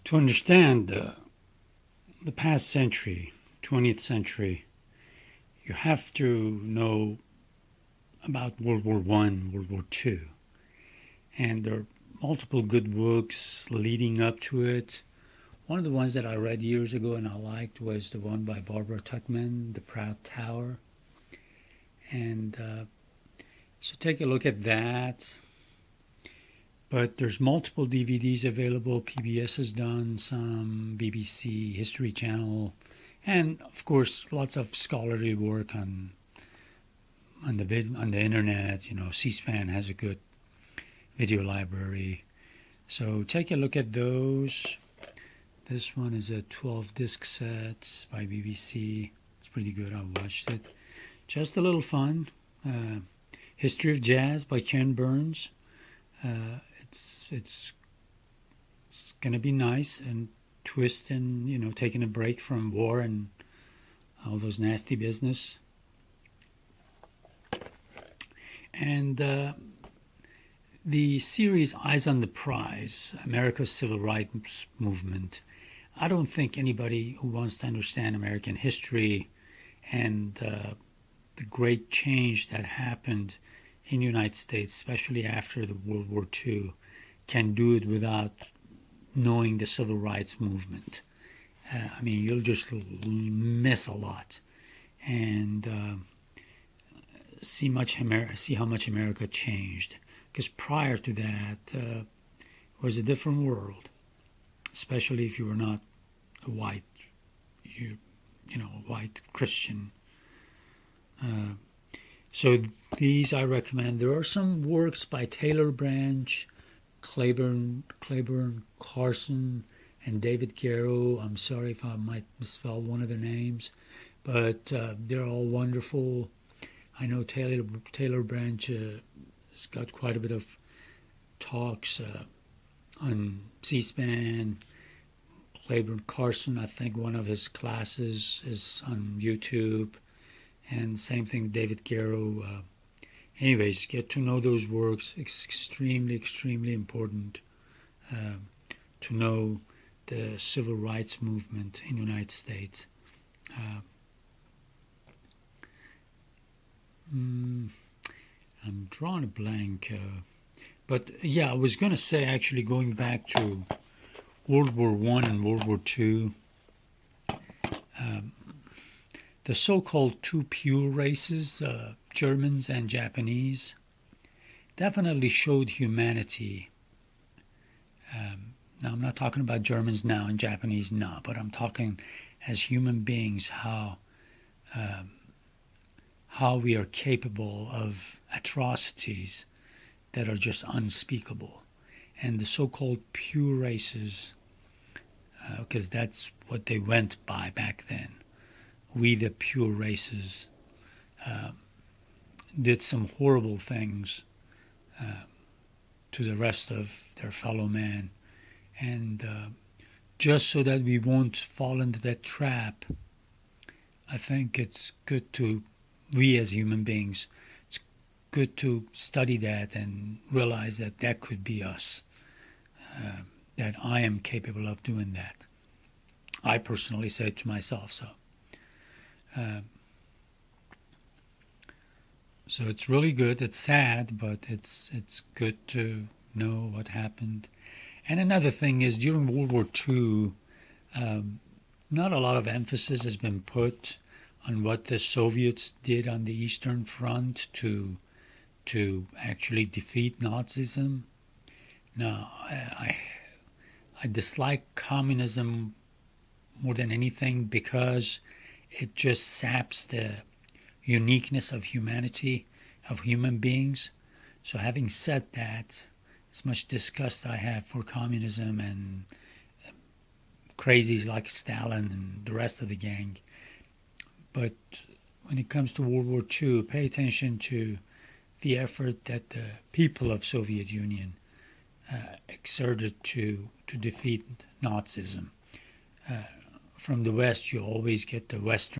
To understand the past century, 20th century, you have to know about World War I, World War II. And there are multiple good books leading up to it. One of the ones that I read years ago and I liked was the one by Barbara Tuchman, The Proud Tower. And so take a look at that. But there's multiple DVDs available. PBS has done some, BBC, History Channel, and of course lots of scholarly work on the internet. You know, C-SPAN has a good video library. So take a look at those. This one is a 12-disc set by BBC. It's pretty good. I watched it. Just a little fun. History of Jazz by Ken Burns. It's gonna be nice and twist and taking a break from war and all those nasty business. And the series Eyes on the Prize, America's Civil Rights Movement. I don't think anybody who wants to understand American history and the great change that happened in the United States, especially after the World War II, can do it without knowing the Civil Rights Movement. I mean, you'll just miss a lot, and see how much America changed. Because prior to that, it was a different world, especially if you were not a white Christian. So these I recommend. There are some works by Taylor Branch, Claiborne Carson, and David Garrow. I'm sorry if I might misspell one of their names, but they're all wonderful. I know Taylor Branch has got quite a bit of talks on C-SPAN. Claiborne Carson, I think one of his classes is on YouTube. And same thing with David Garrow. Anyways, get to know those works. It's extremely, extremely important to know the civil rights movement in the United States. I'm drawing a blank. But yeah, I was going to say, actually, going back to World War I and World War II, the so-called two pure races, Germans and Japanese, definitely showed humanity. Now, I'm not talking about Germans now and Japanese now, but I'm talking as human beings, how we are capable of atrocities that are just unspeakable. And the so-called pure races, because that's what they went by back then, we the pure races, did some horrible things to the rest of their fellow man. And just so that we won't fall into that trap, I think it's good to, we as human beings, it's good to study that and realize that that could be us, that I am capable of doing that. I personally say it to myself, so. So it's really good. It's sad, but it's good to know what happened. And another thing is, during World War II, not a lot of emphasis has been put on what the Soviets did on the Eastern Front to actually defeat Nazism. Now, I dislike communism more than anything because it just saps the uniqueness of humanity, of human beings. So having said that, as much disgust I have for communism and crazies like Stalin and the rest of the gang, but when it comes to World War II, pay attention to the effort that the people of Soviet Union exerted to defeat Nazism. From the West, you always get the Western